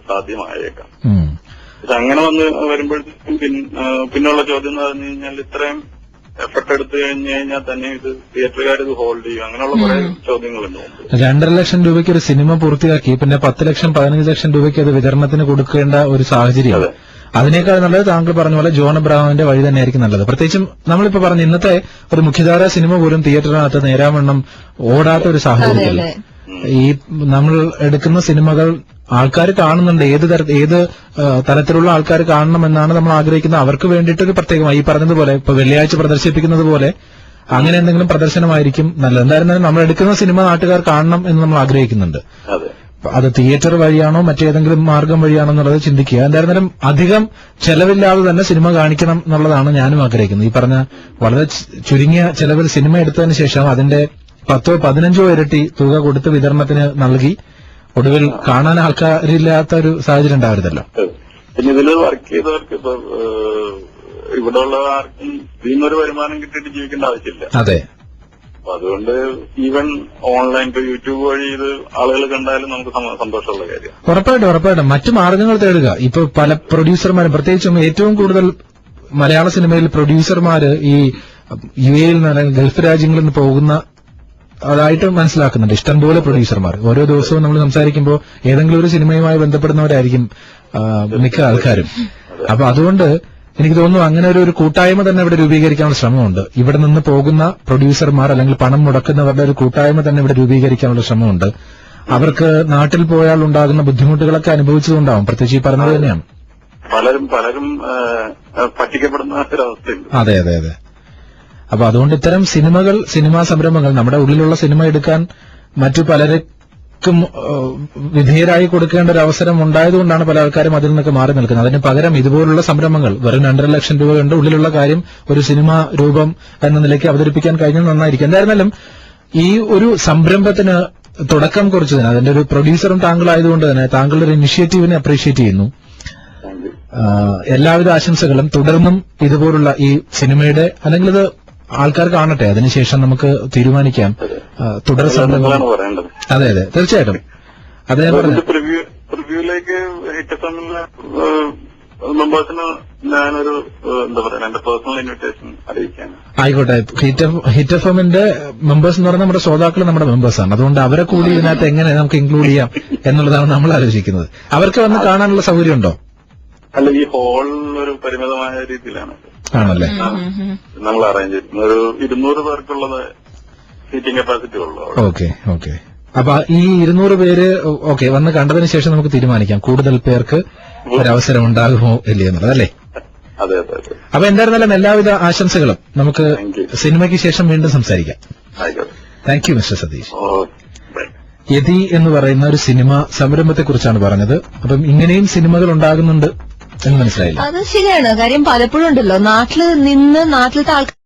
സാധ്യമായേക്കാം. പക്ഷെ അങ്ങനെ വരുമ്പോഴത്തേക്കും പിന്നുള്ള ചോദ്യം എന്ന് പറഞ്ഞു കഴിഞ്ഞാൽ ഇത്രയും എഫർട്ട് എടുത്തു കഴിഞ്ഞു കഴിഞ്ഞാൽ തന്നെ ഇത് തിയേറ്ററുകാർ ഇത് ഹോൾഡ് ചെയ്യും, അങ്ങനെയുള്ള കുറെ ചോദ്യങ്ങളുണ്ട്. 2.5 ലക്ഷം രൂപയ്ക്ക് ഒരു സിനിമ പൂർത്തിയാക്കി പിന്നെ 10 ലക്ഷം 15 ലക്ഷം രൂപയ്ക്ക് അത് വിതരണത്തിന് കൊടുക്കേണ്ട ഒരു സാഹചര്യം. അതിനേക്കാൾ നല്ലത് താങ്കൾ പറഞ്ഞ പോലെ ജോൺ അബ്രഹാമിന്റെ വഴി തന്നെയായിരിക്കും നല്ലത്. പ്രത്യേകിച്ചും നമ്മളിപ്പോ പറഞ്ഞു ഇന്നത്തെ ഒരു മുഖ്യധാര സിനിമ പോലും തിയേറ്ററിനകത്ത് നേരാവണ്ണം ഓടാത്ത ഒരു സാഹചര്യത്തിൽ ഈ നമ്മൾ എടുക്കുന്ന സിനിമകൾ ആൾക്കാർ കാണുന്നുണ്ട്. ഏത് തലത്തിലുള്ള ആൾക്കാർ കാണണമെന്നാണ് നമ്മൾ ആഗ്രഹിക്കുന്നത്. അവർക്ക് വേണ്ടിയിട്ടൊരു പ്രത്യേകമായി ഈ പറഞ്ഞതുപോലെ ഇപ്പൊ വെള്ളിയാഴ്ച പ്രദർശിപ്പിക്കുന്നത് പോലെ അങ്ങനെ എന്തെങ്കിലും പ്രദർശനമായിരിക്കും നല്ലത്. എന്തായിരുന്നാലും നമ്മൾ എടുക്കുന്ന സിനിമ നാട്ടുകാർ കാണണം എന്ന് നമ്മൾ ആഗ്രഹിക്കുന്നുണ്ട്. അത് തിയേറ്റർ വഴിയാണോ മറ്റേതെങ്കിലും മാർഗം വഴിയാണോ എന്നുള്ളത് ചിന്തിക്കുക. എന്തായിരുന്നാലും അധികം ചെലവില്ലാതെ തന്നെ സിനിമ കാണിക്കണം എന്നുള്ളതാണ് ഞാനും ആഗ്രഹിക്കുന്നത്. ഈ പറഞ്ഞ വളരെ ചുരുങ്ങിയ ചെലവിൽ സിനിമ എടുത്തതിന് ശേഷം അതിന്റെ 10 15 ഇരട്ടി തുക കൊടുത്ത് വിതരണത്തിന് നൽകി ഒടുവിൽ കാണാൻ ആൾക്കാരില്ലാത്ത ഒരു സാഹചര്യം ഉണ്ടാവരുതല്ലോ. പിന്നെ ഇതിൽ വർക്ക് ചെയ്തവർക്ക് ഇപ്പൊ ഇവിടെയുള്ള ആർക്കും ഇതിന്നൊരു വരുമാനം കിട്ടിയിട്ട് ജീവിക്കേണ്ട ആവശ്യമില്ല. അതെ, അതുകൊണ്ട് ഈവൻ ഓൺലൈൻ ഇപ്പൊ യൂട്യൂബ് വഴി ഇത് ആളുകൾ കണ്ടാലും നമുക്ക് സന്തോഷമുള്ള കാര്യം. ഉറപ്പായിട്ടും മറ്റു മാർഗങ്ങൾ തേടുക. ഇപ്പൊ പല പ്രൊഡ്യൂസർമാരും പ്രത്യേകിച്ചും ഏറ്റവും കൂടുതൽ മലയാള സിനിമയിൽ പ്രൊഡ്യൂസർമാര് ഈ UAE-യിൽ നിന്ന് ഗൾഫ് രാജ്യങ്ങളിൽ നിന്ന് പോകുന്ന അതായിട്ട് മനസ്സിലാക്കുന്നുണ്ട്. ഇഷ്ടംപോലെ പ്രൊഡ്യൂസർമാർ ഓരോ ദിവസവും നമ്മൾ സംസാരിക്കുമ്പോൾ ഏതെങ്കിലും ഒരു സിനിമയുമായി ബന്ധപ്പെടുന്നവരായിരിക്കും മിക്ക ആൾക്കാരും. അപ്പൊ അതുകൊണ്ട് എനിക്ക് തോന്നുന്നു അങ്ങനെ ഒരു കൂട്ടായ്മ തന്നെ ഇവിടെ രൂപീകരിക്കാനുള്ള ശ്രമമുണ്ട്. ഇവിടെ നിന്ന് പോകുന്ന പ്രൊഡ്യൂസർമാർ അല്ലെങ്കിൽ പണം മുടക്കുന്നവരുടെ ഒരു കൂട്ടായ്മ തന്നെ ഇവിടെ രൂപീകരിക്കാനുള്ള ശ്രമമുണ്ട്. അവർക്ക് നാട്ടിൽ പോയാൽ ഉണ്ടാകുന്ന ബുദ്ധിമുട്ടുകളൊക്കെ അനുഭവിച്ചതുണ്ടാവും. പ്രത്യേകിച്ച് ഈ പറഞ്ഞത് തന്നെയാണ് പലരും പറ്റിക്കപ്പെടുന്ന ഒരവസ്ഥയുണ്ട്. അതെ. അപ്പൊ അതുകൊണ്ട് ഇത്തരം സിനിമാ സംരംഭങ്ങൾ നമ്മുടെ ഉള്ളിലുള്ള സിനിമ എടുക്കാൻ മറ്റു പലർക്കും വിധേയരായി കൊടുക്കേണ്ട ഒരു അവസരം ഉണ്ടായതുകൊണ്ടാണ് പല ആൾക്കാരും അതിൽ നിന്നൊക്കെ മാറി നിൽക്കുന്നത്. അതിന് പകരം ഇതുപോലുള്ള സംരംഭങ്ങൾ വെറും 2.5 ലക്ഷം രൂപ കൊണ്ട് ഉള്ളിലുള്ള കാര്യം ഒരു സിനിമാ രൂപം എന്ന നിലയ്ക്ക് അവതരിപ്പിക്കാൻ കഴിഞ്ഞാൽ നന്നായിരിക്കും. എന്തായിരുന്നാലും ഈ ഒരു സംരംഭത്തിന് തുടക്കം കുറിച്ചതിന് അതിന്റെ ഒരു പ്രൊഡ്യൂസറും താങ്കളായതുകൊണ്ട് തന്നെ താങ്കളുടെ ഒരു ഇനിഷ്യേറ്റീവിനെ അപ്രീഷിയേറ്റ് ചെയ്യുന്നു. എല്ലാവിധ ആശംസകളും. തുടർന്നും ഇതുപോലുള്ള ഈ സിനിമയുടെ അല്ലെങ്കിൽ ഇത് ആൾക്കാർ കാണട്ടെ, അതിനുശേഷം നമുക്ക് തീരുമാനിക്കാം തുടർ സംരംഭം. അതെ തീർച്ചയായിട്ടും. അതേ പ്രിവ്യൂലേക്ക് മെമ്പേഴ്സിന് ഞാനൊരു എന്റെ പേഴ്സണൽ ഇൻവിറ്റേഷൻ അറിയിക്കാൻ. ആയിക്കോട്ടെ. ഹിറ്റ് എഫ് എമ്മിന്റെ മെമ്പേഴ്സ് എന്ന് പറഞ്ഞാൽ നമ്മുടെ ശ്രോതാക്കൾ നമ്മുടെ മെമ്പേഴ്സാണ്. അതുകൊണ്ട് അവരെ കൂടി ഇതിനകത്ത് എങ്ങനെ നമുക്ക് ഇൻക്ലൂഡ് ചെയ്യാം എന്നുള്ളതാണ് നമ്മൾ ആലോചിക്കുന്നത്. അവർക്ക് വന്ന് കാണാനുള്ള സൗകര്യം ഉണ്ടോ? അല്ല, ഈ ഹോൾ ഒരു പരിമിതമായ രീതിയിലാണ് ആണല്ലേ നമ്മൾ അറേഞ്ച് ചെയ്യുന്നത്. ഒരു 200 പേർക്കുള്ളത് സീറ്റിംഗ് കപ്പാസിറ്റി ഉള്ളൂ. ഓക്കെ. അപ്പൊ ഈ 200 പേര് വന്ന് കണ്ടതിന് ശേഷം നമുക്ക് തീരുമാനിക്കാം കൂടുതൽ പേർക്ക് ഒരവസരം ഉണ്ടാകുമോ ഇല്ലേ എന്നുള്ളത് അല്ലേ? അതെ. അപ്പൊ എന്തായിരുന്നാലും എല്ലാവിധ ആശംസകളും. നമുക്ക് സിനിമയ്ക്ക് ശേഷം വീണ്ടും സംസാരിക്കാം. Thank you mister Satish. യതി എന്ന് പറയുന്ന ഒരു സിനിമ സംരംഭത്തെക്കുറിച്ചാണ് പറഞ്ഞത്. അപ്പം ഇങ്ങനെയും സിനിമകൾ ഉണ്ടാകുന്നുണ്ട് എന്ന് മനസ്സിലായില്ല. അത് ശരിയാണ്. കാര്യം പലപ്പോഴും ഉണ്ടല്ലോ നാട്ടിൽ നിന്ന് നാട്ടിലത്തെ ആൾക്കാർ